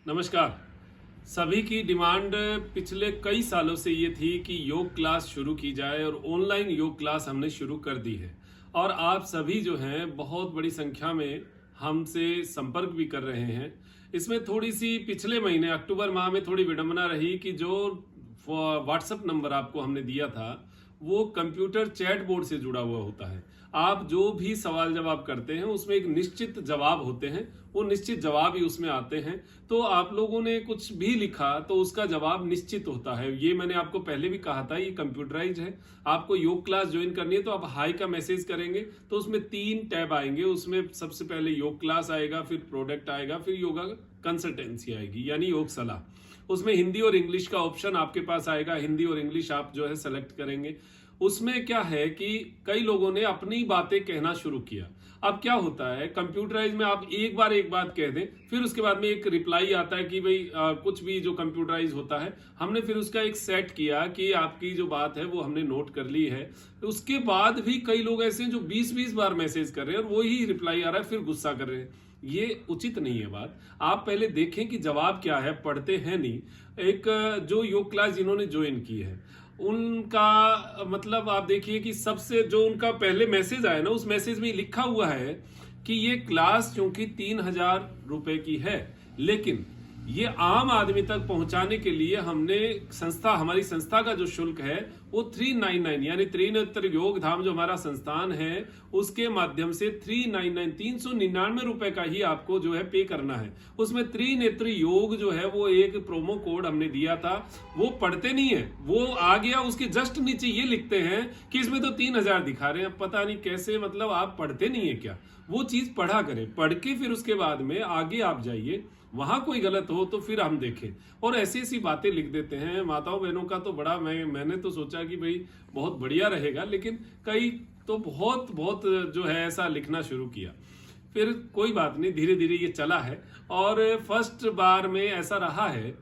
नमस्कार। सभी की डिमांड पिछले कई सालों से ये थी कि योग क्लास शुरू की जाए और ऑनलाइन योग क्लास हमने शुरू कर दी है। और आप सभी जो हैं बहुत बड़ी संख्या में हमसे संपर्क भी कर रहे हैं। इसमें थोड़ी सी पिछले महीने अक्टूबर माह में थोड़ी विडंबना रही कि जो व्हाट्सएप नंबर आपको हमने दिया था वो कंप्यूटर चैट बोर्ड से जुड़ा हुआ होता है। आप जो भी सवाल जवाब करते हैं उसमें एक निश्चित जवाब होते हैं, वो निश्चित जवाब ही उसमें आते हैं। तो आप लोगों ने कुछ भी लिखा तो उसका जवाब निश्चित होता है। ये मैंने आपको पहले भी कहा था, ये कंप्यूटराइज है। आपको योग क्लास ज्वाइन करनी है तो आप हाई का मैसेज करेंगे तो उसमें 3 टैब आएंगे। उसमें सबसे पहले योग क्लास आएगा, फिर प्रोडक्ट आएगा, फिर योगा कंसल्टेंसी आएगी यानी योग सलाह। उसमें हिंदी और इंग्लिश का ऑप्शन आपके पास आएगा। हिंदी और इंग्लिश आप जो है सेलेक्ट करेंगे। उसमें क्या है कि कई लोगों ने अपनी बातें कहना शुरू किया। अब क्या होता है कंप्यूटराइज में, आप एक बात कह दें, फिर उसके बाद में एक रिप्लाई आता है कि भाई कुछ भी जो कंप्यूटराइज होता है हमने फिर उसका एक सेट किया कि आपकी जो बात है वो हमने नोट कर ली है। उसके बाद भी कई लोग ऐसे हैं जो 20-20 बार मैसेज कर रहे हैं और वही रिप्लाई आ रहा है, फिर गुस्सा कर रहे हैं। ये उचित नहीं है बात। आप पहले देखें कि जवाब क्या है, पढ़ते हैं नहीं। एक जो योग क्लास जिन्होंने ज्वाइन की है उनका मतलब आप देखिए कि सबसे जो उनका पहले मैसेज आया ना, उस मैसेज में लिखा हुआ है कि ये क्लास क्योंकि 3,000 रुपए की है, लेकिन ये आम आदमी तक पहुंचाने के लिए हमने हमारी संस्था का जो शुल्क है वो 399 यानी त्रिनेत्र योग धाम जो हमारा संस्थान है उसके माध्यम से 399 का ही आपको जो है पे करना है। उसमें त्रिनेत्र योग जो है वो एक प्रोमो कोड हमने दिया था, वो पढ़ते नहीं है, वो आ गया उसके जस्ट नीचे ये लिखते हैं कि इसमें तो 3,000 दिखा रहे हैं। पता नहीं कैसे, मतलब आप पढ़ते नहीं है क्या? वो चीज पढ़ा करें, पढ़ के फिर उसके बाद में आगे आप जाइए। वहां कोई गलत हो तो फिर हम देखें। और ऐसी ऐसी बातें लिख देते हैं माताओं बहनों का तो बड़ा मैंने तो सोचा कि भाई बहुत बढ़िया रहेगा, लेकिन कई तो बहुत बहुत जो है ऐसा लिखना शुरू किया। फिर कोई बात नहीं, धीरे धीरे ये चला है। और फर्स्ट बार में ऐसा रहा है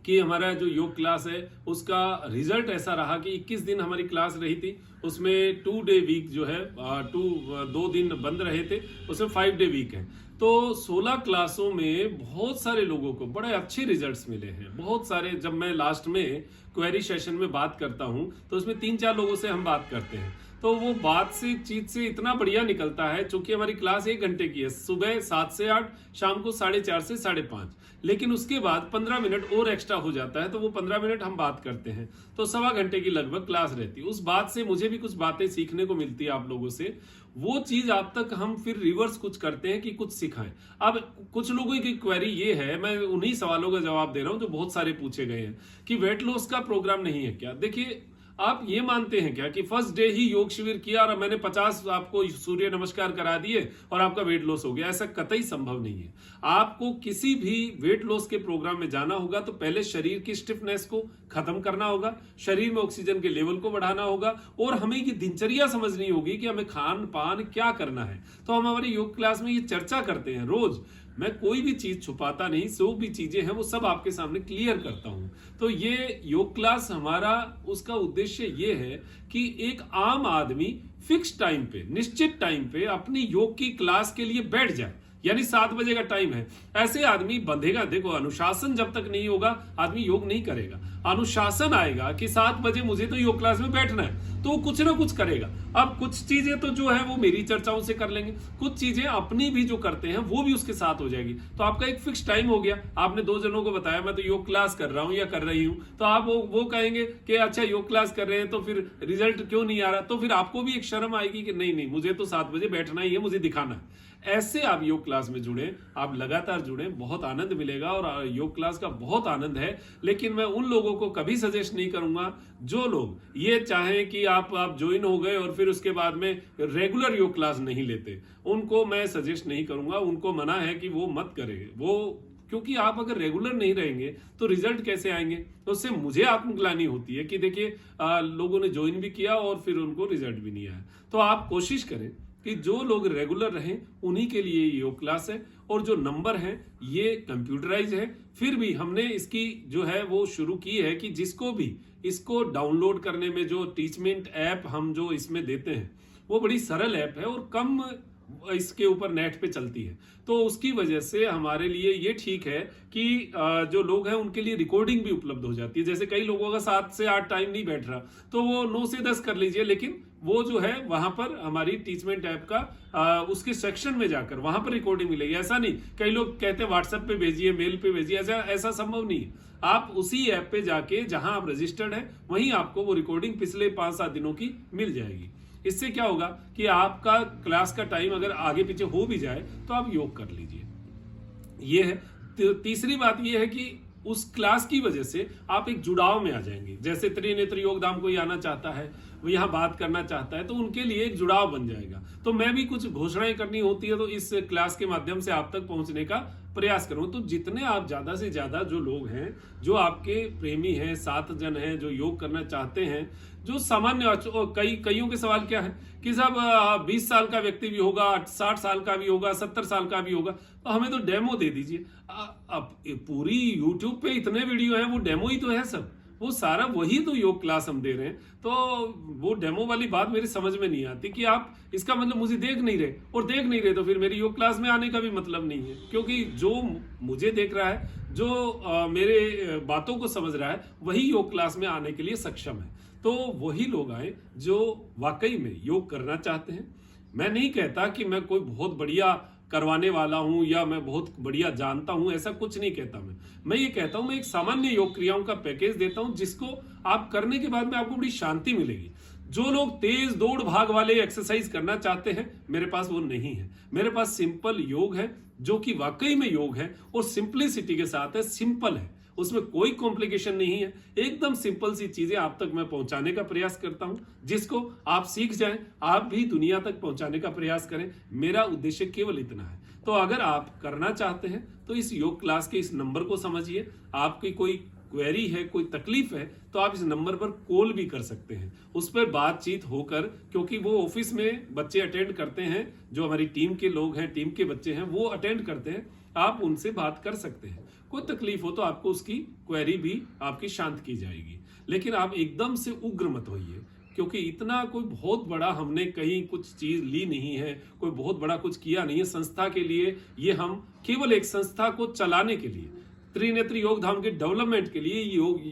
कि हमारा जो योग क्लास है उसका रिजल्ट ऐसा रहा कि 21 दिन हमारी क्लास रही थी। उसमें 2 डे वीक जो है 2 दिन बंद रहे थे, उसमें 5 डे वीक है। तो 16 क्लासों में बहुत सारे लोगों को बड़े अच्छे रिजल्ट्स मिले हैं। बहुत सारे, जब मैं लास्ट में क्वेरी सेशन में बात करता हूं तो उसमें 3-4 लोगों से हम बात करते हैं तो वो बात से चीज से इतना बढ़िया निकलता है। चूंकि हमारी क्लास 1 घंटे की है, सुबह 7 से 8, शाम को 4:30 से 5:30, लेकिन उसके बाद 15 मिनट और एक्स्ट्रा हो जाता है तो वो 15 मिनट हम बात करते हैं, तो 1.25 घंटे की लगभग क्लास रहती है। उस बात से मुझे भी कुछ बातें सीखने को मिलती है आप लोगों से। वो चीज आप तक हम फिर रिवर्स कुछ करते हैं कि कुछ सिखाएं। अब कुछ लोगों की क्वेरी ये है, मैं उन्हीं सवालों का जवाब दे रहा हूं जो बहुत सारे पूछे गए हैं कि वेट लॉस का प्रोग्राम नहीं है क्या। देखिए, आप ये मानते हैं क्या कि फर्स्ट डे ही योग शिविर किया और मैंने 50 आपको सूर्य नमस्कार करा दिए और आपका वेट लॉस हो गया? ऐसा कतई संभव नहीं है। आपको किसी भी वेट लॉस के प्रोग्राम में जाना होगा तो पहले शरीर की स्टिफनेस को खत्म करना होगा, शरीर में ऑक्सीजन के लेवल को बढ़ाना होगा और हमें ये दिनचर्या समझनी होगी कि हमें खान पान क्या करना है। तो हम हमारी योग क्लास में ये चर्चा करते हैं रोज। मैं कोई भी चीज छुपाता नहीं, जो भी चीजें हैं वो सब आपके सामने क्लियर करता हूं। तो ये योग क्लास हमारा, उसका उद्देश्य ये है कि एक आम आदमी फिक्स टाइम पे, निश्चित टाइम पे अपनी योग की क्लास के लिए बैठ जाए। यानी 7 बजे का टाइम है, ऐसे आदमी बंधेगा। देखो, अनुशासन जब तक नहीं होगा आदमी योग नहीं करेगा। अनुशासन आएगा कि 7 बजे मुझे तो योग क्लास में बैठना है, तो वो कुछ ना कुछ करेगा। अब कुछ चीजें तो जो है वो मेरी चर्चाओं से कर लेंगे, कुछ चीजें अपनी भी जो करते हैं वो भी उसके साथ हो जाएगी। तो आपका एक फिक्स टाइम हो गया। आपने 2 जनों को बताया मैं तो योग क्लास कर रहा हूं या कर रही हूं, तो आप वो कहेंगे कि अच्छा योग क्लास कर रहे हैं तो फिर रिजल्ट क्यों नहीं आ रहा? तो फिर आपको भी एक शर्म आएगी कि नहीं मुझे तो 7 बजे बैठना ही है, मुझे दिखाना है। ऐसे आप योग क्लास में जुड़े, आप लगातार जुड़े, बहुत आनंद मिलेगा। और योग क्लास का बहुत आनंद है। लेकिन मैं उन लोगों को कभी सजेस्ट नहीं करूंगा जो लोग ये चाहें कि आप ज्वाइन हो गए और फिर उसके बाद में रेगुलर योग क्लास नहीं लेते, उनको मैं सजेस्ट नहीं करूंगा। उनको मना है कि वो मत करें वो, क्योंकि आप अगर रेगुलर नहीं रहेंगे तो रिजल्ट कैसे आएंगे? तो उससे मुझे आत्मग्लानि होती है कि देखिए लोगों ने ज्वाइन भी किया और फिर उनको रिजल्ट भी नहीं आया। तो आप कोशिश करें कि जो लोग रेगुलर रहें उन्हीं के लिए योग क्लास है। और जो नंबर है ये कंप्यूटराइज है, फिर भी हमने इसकी जो है वो शुरू की है कि जिसको भी इसको डाउनलोड करने में, जो टीचमेंट ऐप हम जो इसमें देते हैं वो बड़ी सरल ऐप है और कम इसके ऊपर नेट पे चलती है। तो उसकी वजह से हमारे लिए ये ठीक है कि जो लोग हैं उनके लिए रिकॉर्डिंग भी उपलब्ध हो जाती है। जैसे कई लोगों का 7 से 8 टाइम नहीं बैठ रहा, तो वो 9 से 10 कर लीजिए, लेकिन वो जो है वहां पर हमारी टीचमेंट ऐप का उसके सेक्शन में जाकर वहां पर रिकॉर्डिंग मिलेगी। ऐसा नहीं, कई लोग कहते हैं व्हाट्सएप पे भेजिए, मेल पे भेजिए, ऐसा संभव नहीं है। आप उसी ऐप पे जाके जहां आप रजिस्टर्ड है वहीं आपको वो रिकॉर्डिंग पिछले 5-7 दिनों की मिल जाएगी। इससे क्या होगा कि आपका क्लास का टाइम अगर आगे पीछे हो भी जाए तो आप योग कर लीजिए। ये है। तीसरी बात ये है कि उस क्लास की वजह से आप एक जुड़ाव में आ जाएंगे। जैसे त्रिनेत्र योग धाम कोई आना चाहता है, वो यहाँ बात करना चाहता है, तो उनके लिए एक जुड़ाव बन जाएगा। तो मैं भी कुछ घोषणाएं करनी होती है तो इस क्लास के माध्यम से आप तक पहुंचने का प्रयास करूं। तो जितने आप ज्यादा से ज्यादा जो लोग हैं, जो आपके प्रेमी हैं, 7 जन हैं जो योग करना चाहते हैं, जो सामान्य कईयों के सवाल क्या है कि साहब 20 साल का व्यक्ति भी होगा, 60 साल का भी होगा, 70 साल का भी होगा, तो हमें तो डेमो दे दीजिए। अब पूरी यूट्यूब पे इतने वीडियो हैं, वो डेमो ही तो है सब, वो सारा वही तो योग क्लास हम दे रहे हैं। तो वो डेमो वाली बात मेरी समझ में नहीं आती कि आप इसका मतलब मुझे देख नहीं रहे, और देख नहीं रहे तो फिर मेरी योग क्लास में आने का भी मतलब नहीं है। क्योंकि जो मुझे देख रहा है, जो मेरे बातों को समझ रहा है, वही योग क्लास में आने के लिए सक्षम है। तो वही लोग आए जो वाकई में योग करना चाहते हैं। मैं नहीं कहता कि मैं कोई बहुत बढ़िया करवाने वाला हूं या मैं बहुत बढ़िया जानता हूं, ऐसा कुछ नहीं कहता। मैं ये कहता हूं मैं एक सामान्य योग क्रियाओं का पैकेज देता हूं जिसको आप करने के बाद में आपको बड़ी शांति मिलेगी। जो लोग तेज दौड़ भाग वाले एक्सरसाइज करना चाहते हैं, मेरे पास वो नहीं है। मेरे पास सिंपल योग है जो कि वाकई में योग है और सिंपलिसिटी के साथ है, सिंपल है, उसमें कोई कॉम्प्लिकेशन नहीं है। एकदम सिंपल सी चीजें आप तक मैं पहुंचाने का प्रयास करता हूं, जिसको आप सीख जाएं, आप भी दुनिया तक पहुंचाने का प्रयास करें। मेरा उद्देश्य केवल इतना है। तो अगर आप करना चाहते हैं तो इस योग क्लास के इस नंबर को समझिए। आपकी कोई क्वेरी है, कोई तकलीफ है, तो आप इस नंबर पर कॉल भी कर सकते हैं। उस पर बातचीत होकर, क्योंकि वो ऑफिस में बच्चे अटेंड करते हैं, जो हमारी टीम के लोग हैं, टीम के बच्चे हैं, वो अटेंड करते हैं, आप उनसे बात कर सकते हैं। कोई तकलीफ हो तो आपको उसकी क्वेरी भी आपकी शांत की जाएगी। लेकिन आप एकदम से उग्र मत होइए, क्योंकि इतना कोई बहुत बड़ा हमने कहीं कुछ चीज ली नहीं है, कोई बहुत बड़ा कुछ किया नहीं है संस्था के लिए। ये हम केवल एक संस्था को चलाने के लिए, त्रिनेत्र योग धाम के डेवलपमेंट के लिए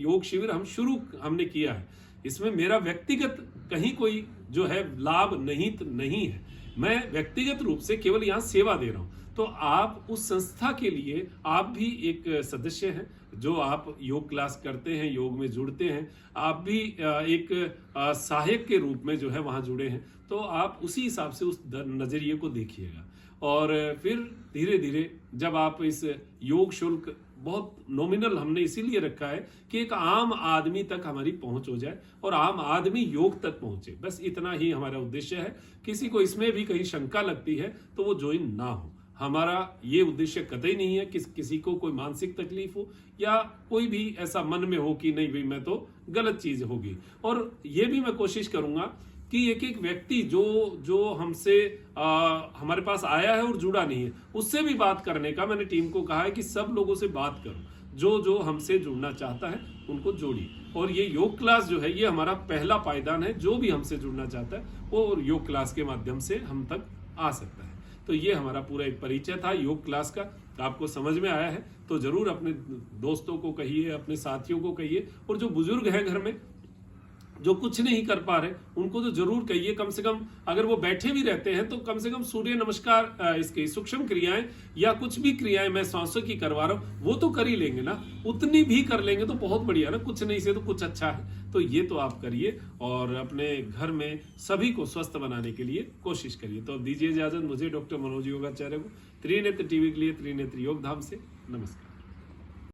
योग शिविर हमने किया है। इसमें मेरा व्यक्तिगत कहीं कोई जो है लाभ नहीं है। मैं व्यक्तिगत रूप से केवल यहाँ सेवा दे रहा हूँ। तो आप उस संस्था के लिए आप भी एक सदस्य हैं, जो आप योग क्लास करते हैं, योग में जुड़ते हैं, आप भी एक सहायक के रूप में जो है वहां जुड़े हैं। तो आप उसी हिसाब से उस नजरिए को देखिएगा। और फिर धीरे धीरे जब आप इस योग शुल्क बहुत नॉमिनल हमने इसीलिए रखा है कि एक आम आदमी तक हमारी पहुंच हो जाए और आम आदमी योग तक पहुंचे, बस इतना ही हमारा उद्देश्य है। किसी को इसमें भी कहीं शंका लगती है तो वो ज्वाइन ना हो। हमारा ये उद्देश्य कतई नहीं है कि किसी को कोई मानसिक तकलीफ हो या कोई भी ऐसा मन में हो कि नहीं भाई मैं तो गलत चीज होगी। और ये भी मैं कोशिश करूंगा कि एक एक व्यक्ति जो हमसे हमारे पास आया है और जुड़ा नहीं है, उससे भी बात करने का मैंने टीम को कहा है कि सब लोगों से बात करो। जो हमसे जुड़ना चाहता है उनको जोड़िए। और ये योग क्लास जो है ये हमारा पहला पायदान है। जो भी हमसे जुड़ना चाहता है वो योग क्लास के माध्यम से हम तक आ सकता है। तो ये हमारा पूरा एक परिचय था योग क्लास का। आपको समझ में आया है तो जरूर अपने दोस्तों को कहिए, अपने साथियों को कहिए, और जो बुजुर्ग हैं घर में जो कुछ नहीं कर पा रहे उनको तो जरूर कहिए। कम से कम अगर वो बैठे भी रहते हैं तो कम से कम सूर्य नमस्कार, इसकी सूक्ष्म क्रियाएं या कुछ भी क्रियाएं मैं सांसों की करवा रहा हूं वो तो कर ही लेंगे ना, उतनी भी कर लेंगे तो बहुत बढ़िया ना। कुछ नहीं से तो कुछ अच्छा है। तो ये तो आप करिए और अपने घर में सभी को स्वस्थ बनाने के लिए कोशिश करिए। तो अब दीजिए इजाजत मुझे, डॉक्टर मनोज योगाचार्य को, त्रिनेत्र टीवी के लिए त्रिनेत्र योग धाम से नमस्कार।